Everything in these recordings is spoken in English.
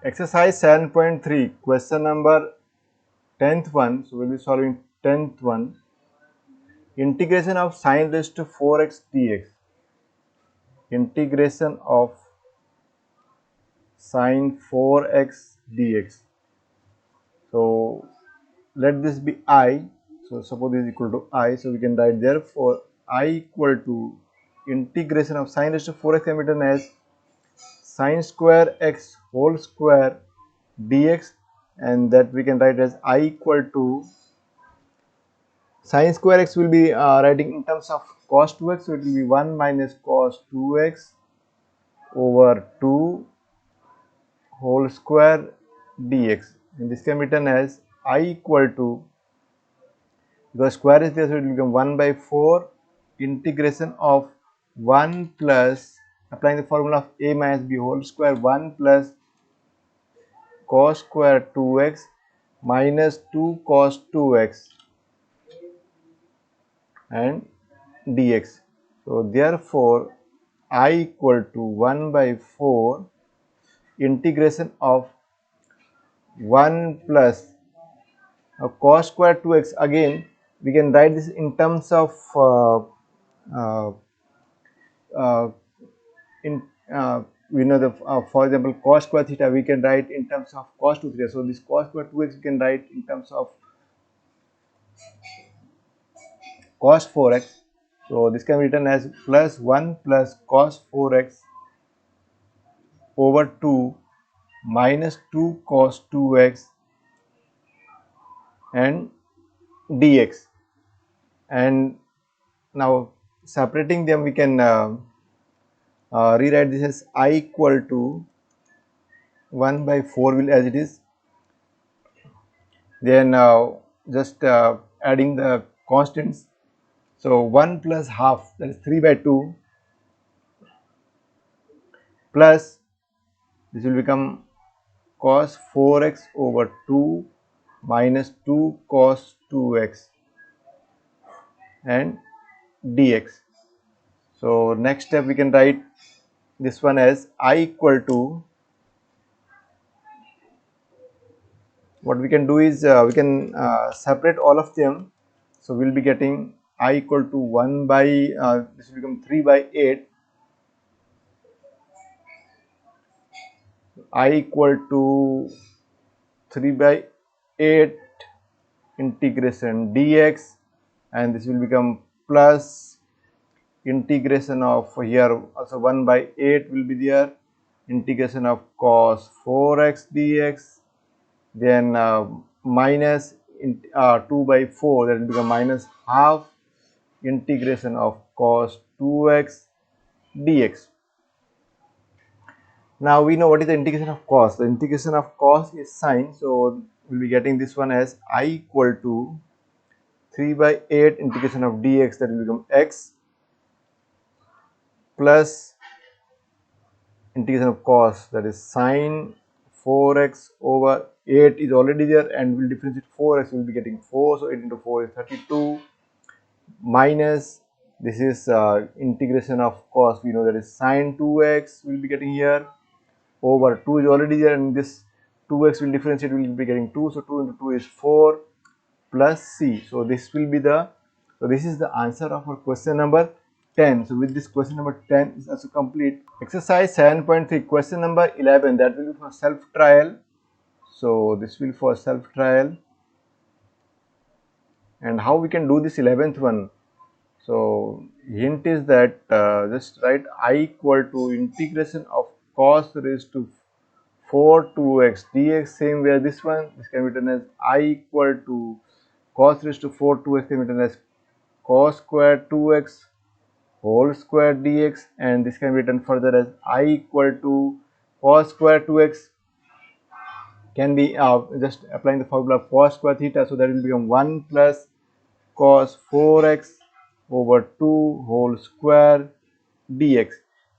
Exercise 7.3, question number 10th one. So we'll be solving 10th one. Integration of sine raised to 4x dx. Integration of sine 4x dx. So let this be I. So suppose this is equal to I. So we can write therefore I equal to integration of sine raised to 4x can be written as sine square x whole square dx, and that we can write as I equal to sine square x will be writing in terms of cos 2x, so it will be 1 minus cos 2x over 2 whole square dx, and this can be written as I equal to, because square is there, so it will become 1 by 4 integration of 1 plus, applying the formula of a minus b whole square, 1 plus cos square 2x minus 2 cos 2x and dx. So therefore I equal to 1 by 4 integration of 1 plus cos square 2x. Again we can write this in terms of uh, uh, in we know the for example cos square theta we can write in terms of cos 2 theta. So this cos square 2x we can write in terms of cos 4x. So this can be written as plus 1 plus cos 4x over 2 minus 2 cos 2x and dx. And now separating them we can rewrite this as I equal to 1 by 4 will as it is, then just adding the constants. So 1 plus half, that is 3 by 2, plus this will become cos 4x over 2 minus 2 cos 2x and dx. So next step we can write this one as I equal to, what we can do is we can separate all of them. So we'll be getting I equal to 1 by this will become 3 by 8, I equal to 3 by 8 integration dx, and this will become plus integration of, here also 1 by 8 will be there, integration of cos 4x dx, then minus 2 by 4, that will become minus half integration of cos 2x dx. Now we know what is the integration of cos. The integration of cos is sine, so we'll be getting this one as I equal to 3 by 8 integration of dx, that will become x, plus integration of cos, that is sine 4x over 8 is already there, and we'll differentiate 4x, we'll be getting 4, so 8 into 4 is 32, minus this is integration of cos, we know that is sine 2x, we'll be getting here, over 2 is already there, and this 2x will differentiate, we'll be getting 2, so 2 into 2 is 4 plus c. So this will be the, so this is the answer of our question number 10. So with this question number 10 is also complete. Exercise 7.3, question number 11, that will be for self trial. So this will for self trial, and how we can do this 11th one. So hint is that just write I equal to integration of cos raised to 4 2x dx, same way this one, this can be written as I equal to cos raised to 4 2x can be written as cos square 2x whole square dx, and this can be written further as I equal to cos square 2x can be just applying the formula of cos square theta, so that will become 1 plus cos 4x over 2 whole square dx,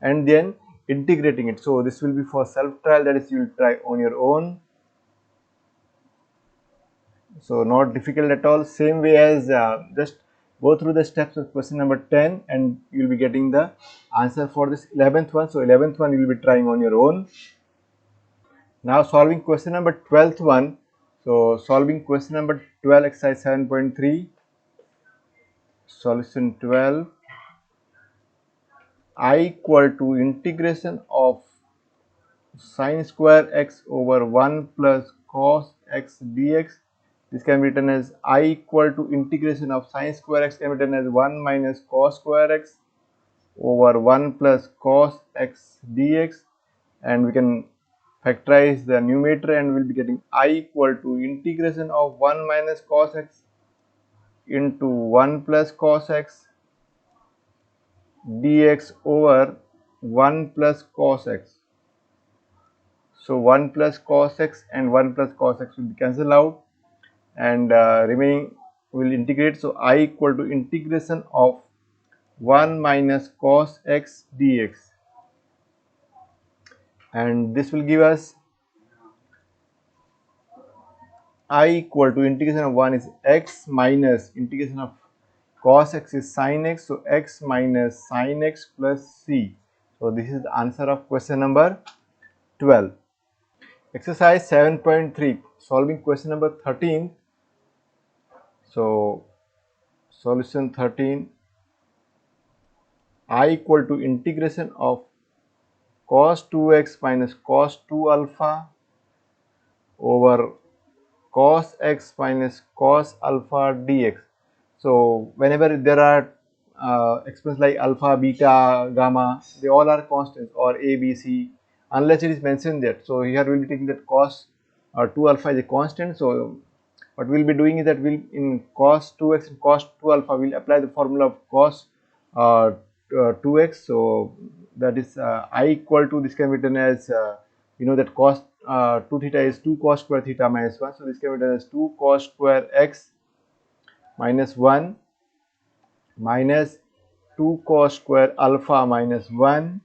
and then integrating it. So this will be for self trial, that is you will try on your own, so not difficult at all. Same way as just go through the steps of question number 10 and you will be getting the answer for this 11th one. So 11th one you will be trying on your own. Now solving question number 12th one. So solving question number 12, exercise 7.3. Solution 12. I equal to integration of sine square x over 1 plus cos x dx. This can be written as I equal to integration of sine square x can be written as 1 minus cos square x over 1 plus cos x dx, and we can factorize the numerator and we'll be getting I equal to integration of 1 minus cos x into 1 plus cos x dx over 1 plus cos x. So 1 plus cos x and 1 plus cos x will be cancelled out, and remaining will integrate. So I equal to integration of 1 minus cos x dx, and this will give us I equal to integration of 1 is x minus integration of cos x is sin x, so x minus sin x plus c. So this is the answer of question number 12. Exercise 7.3, solving question number 13. So solution 13, I equal to integration of cos 2x minus cos 2 alpha over cos x minus cos alpha dx. So whenever there are expressions like alpha, beta, gamma, they all are constants, or a, b, c, unless it is mentioned there. So here we will be taking that cos 2 alpha is a constant. So what we will be doing is that we'll in cos 2x and cos 2 alpha we'll apply the formula of cos 2x. So that is I equal to, this can be written as you know that cos 2 theta is 2 cos square theta minus 1. So this can be written as 2 cos square x minus 1 minus 2 cos square alpha minus 1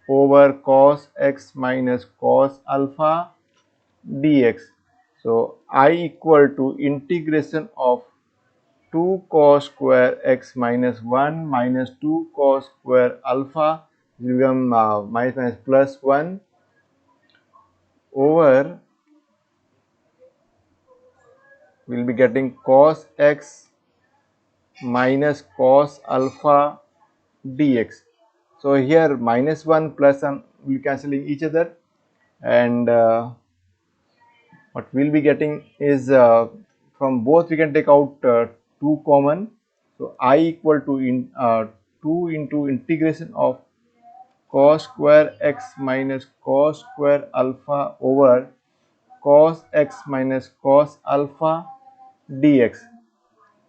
over cos x minus cos alpha dx. So I equal to integration of 2 cos square x minus 1 minus 2 cos square alpha will become minus plus 1 over, we will be getting cos x minus cos alpha dx. So here minus 1 plus 1 will be cancelling each other, and what we will be getting is from both we can take out 2 common. So I equal to 2 into integration of cos square x minus cos square alpha over cos x minus cos alpha dx.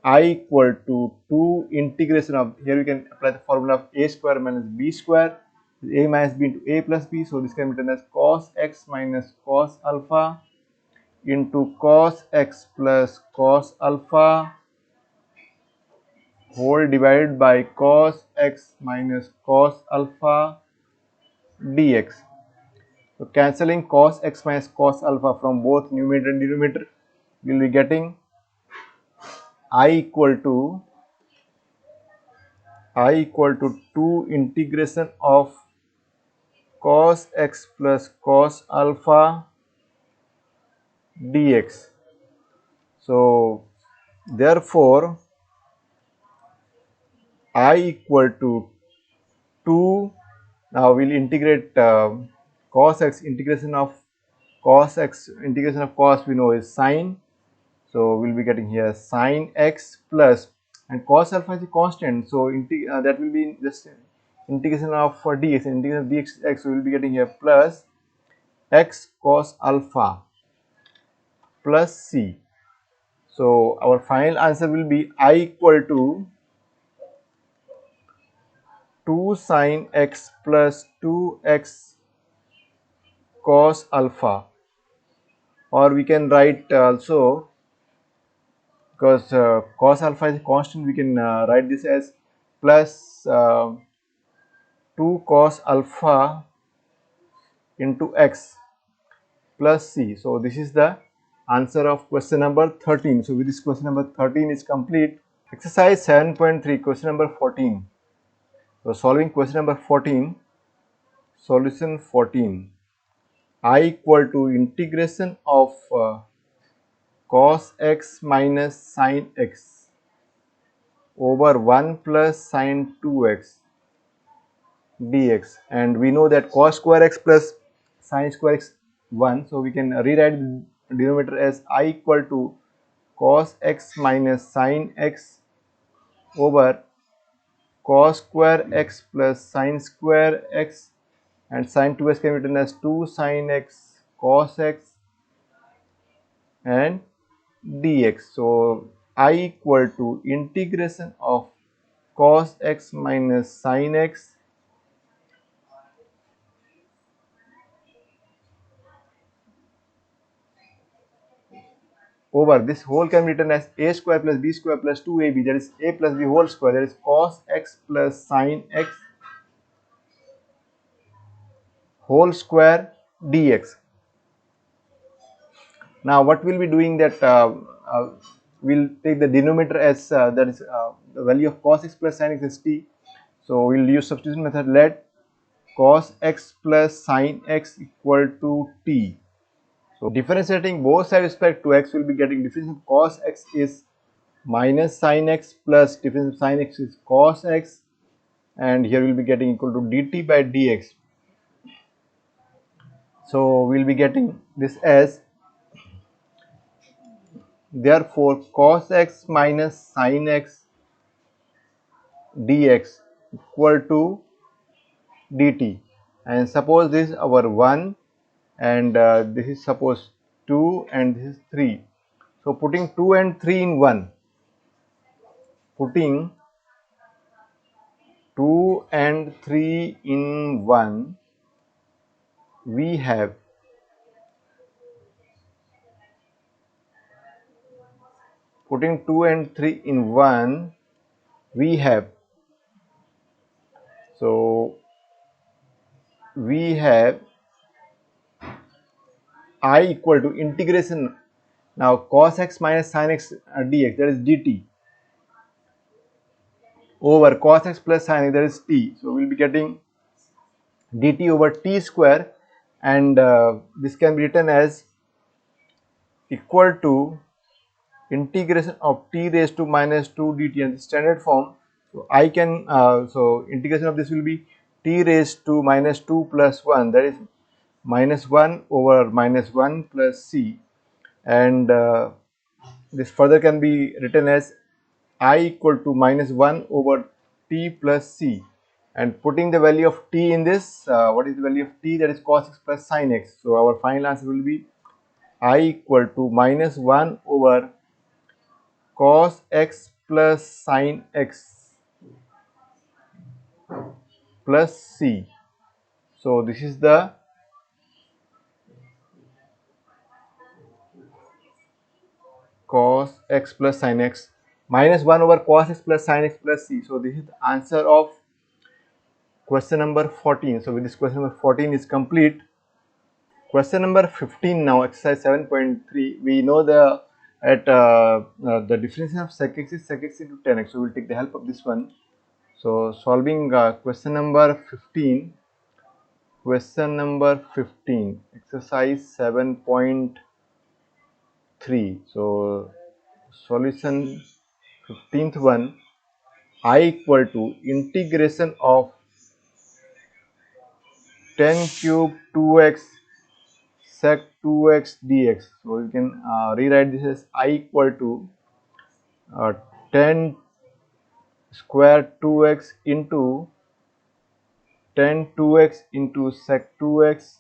I equal to 2 integration of, here we can apply the formula of a square minus b square, a minus b into a plus b. So this can be written as cos x minus cos alpha into cos x plus cos alpha whole divided by cos x minus cos alpha dx. So cancelling cos x minus cos alpha from both numerator and denominator, we will be getting I equal to 2 integration of cos x plus cos alpha dx. So therefore I equal to 2, now we will integrate cos x, integration of cos x, integration of cos we know is sine. So we will be getting here sine x plus, and cos alpha is a constant, so that will be just integration of dx, integration of dx x, so we will be getting here plus x cos alpha plus c. So our final answer will be I equal to 2 sine x plus 2x cos alpha, or we can write also, because cos alpha is a constant, we can write this as plus 2 cos alpha into x plus c. So this is the answer of question number 13. So with this, question number 13 is complete. Exercise 7.3, question number 14. So solving question number 14, solution 14. I equal to integration of cos x minus sin x over 1 plus sin 2x dx, and we know that cos square x plus sin square x 1, so we can rewrite the denominator as I equal to cos x minus sin x over cos square x plus sin square x, and sin 2x can be written as 2 sin x cos x and dx. So I equal to integration of cos x minus sin x over this whole can be written as a square plus b square plus 2ab, that is a plus b whole square, that is cos x plus sin x whole square dx. Now what we'll be doing that we'll take the denominator as that is the value of cos x plus sin x is t. So we'll use substitution method. Let cos x plus sin x equal to t. So differentiating both sides with respect to x, will be getting difference of cos x is minus sin x plus difference of sin x is cos x, and here we'll be getting equal to dt by dx. So we'll be getting this as, therefore cos x minus sin x dx equal to dt, and suppose this is our 1 and this is suppose 2 and this is 3. So putting 2 and 3 in 1, putting 2 and 3 in 1, we have putting 2 and 3 in 1, we have, so we have I equal to integration now cos x minus sin x dx, that is dt, over cos x plus sin x, that is t. So we'll be getting dt over t square, and this can be written as equal to integration of t raised to minus 2 dt in the standard form. So I can so integration of this will be t raised to minus 2 plus 1, that is minus 1 over minus 1 plus c, and this further can be written as I equal to minus 1 over t plus c, and putting the value of t in this, what is the value of t, that is cos x plus sin x. So our final answer will be I equal to minus 1 over cos x plus sin x plus c. So this is the cos x plus sin x, minus 1 over cos x plus sin x plus c. So this is the answer of question number 14. So with this, question number 14 is complete. Question number 15 now, exercise 7.3. We know the the difference of sec x is sec x into tan x. So we will take the help of this one. So solving question number 15. Question number 15, exercise 7.3. So solution 15th one, I equal to integration of tan cube 2x sec 2x dx. So you can rewrite this as I equal to tan square 2x into tan 2x into sec 2x,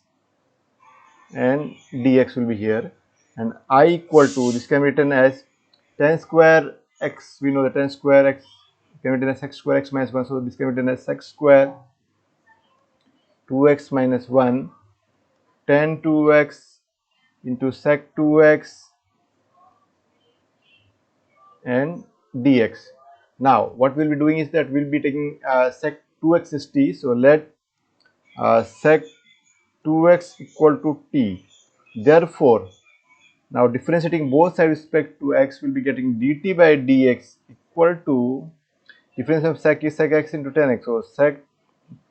and dx will be here, and I equal to, this can be written as tan square x, we know that tan square x can be written as sec square x minus 1, so this can be written as sec square 2x minus 1 tan 2x into sec 2x and dx. Now what we'll be doing is that we'll be taking sec 2x is t, so let sec 2x equal to t. Therefore now differentiating both sides with respect to x, will be getting dt by dx equal to difference of sec is sec x into tan x, so sec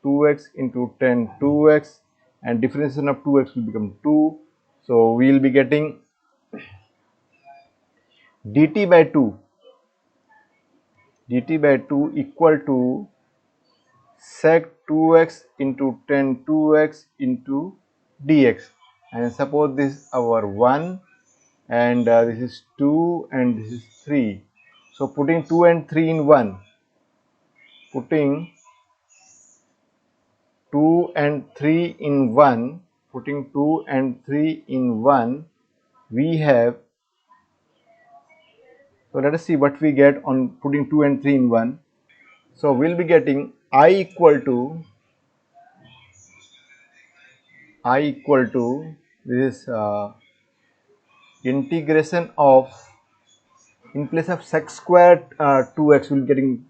2x into tan 2x and differentiation of 2x will become 2. So we will be getting dt by 2 equal to sec 2x into tan 2x into dx, and suppose this is our 1 and this is 2 and this is 3. So putting 2 and 3 in 1, putting 2 and 3 in 1, putting 2 and 3 in 1, we have, so let us see what we get on putting 2 and 3 in 1. So we'll be getting I equal to this is integration of, in place of sec squared 2x will be getting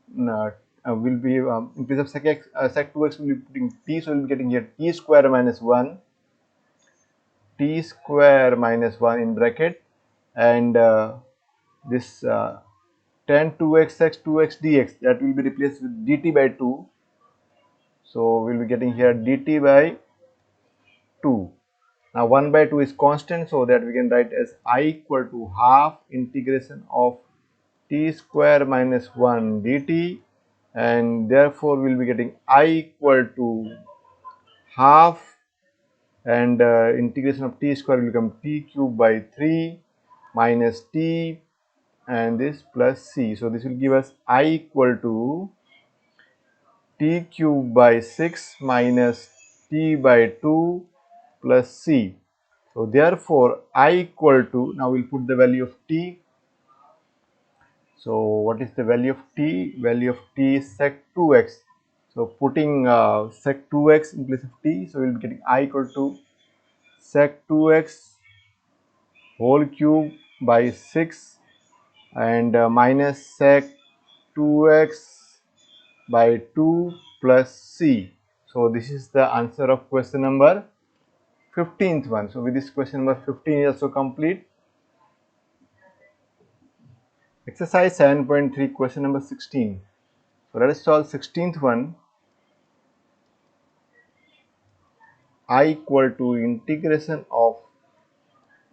will be in place of sec x sec 2x will be putting t, so we'll be getting here t square minus 1 in bracket, and this tan 2x sec 2x dx, that will be replaced with dt by 2. So we'll be getting here dt by 2. Now 1 by 2 is constant, so that we can write as I equal to half integration of t square minus 1 dt, and therefore we'll be getting I equal to half, and integration of t square will become t cube by 3 minus t and this plus c. So this will give us I equal to t cube by 6 minus t by 2 plus c. So therefore I equal to, now we'll put the value of t. So what is the value of t? Value of t is sec 2x. So putting sec 2x in place of t, so we'll be getting I equal to sec 2x whole cube by 6 and minus sec 2x by 2 plus c. So this is the answer of question number 15th one. So with this, question number 15 is also complete. Exercise 7.3, question number 16. So let us solve 16th one. I equal to integration of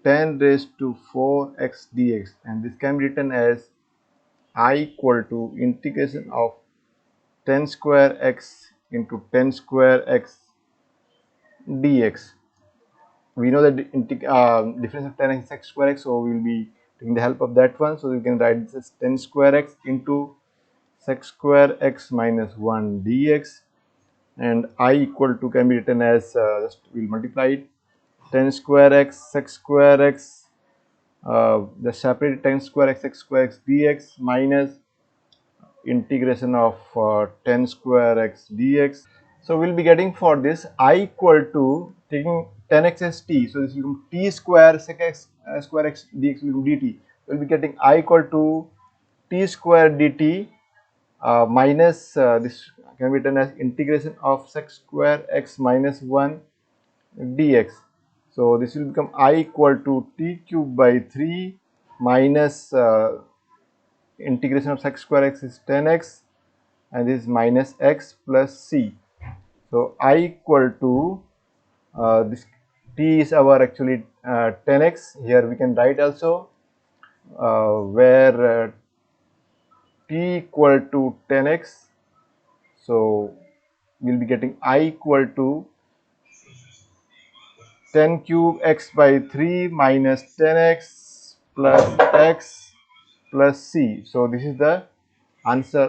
10 raised to 4x dx, and this can be written as I equal to integration of 10 square x into 10 square x dx. We know that difference of 10x is x square x, so we will be taking the help of that one. So we can write this as 10 square x into sec square x minus 1 dx, and I equal to can be written as just we'll multiply it, 10 square x sec square x, the separate 10 square x sec square x dx minus integration of 10 square x dx. So we'll be getting for this I equal to, taking 10x as t, so this will become t square sec x square x dx will become dt. We'll be getting I equal to t square dt minus this can be written as integration of sec square x minus 1 dx. So this will become I equal to t cube by 3 minus integration of sec square x is 10x, and this is minus x plus c. So I equal to this t is our actually 10x. Here we can write also where t equal to 10x. So we'll be getting I equal to 10 cube x by 3 minus 10x plus x plus c. So this is the answer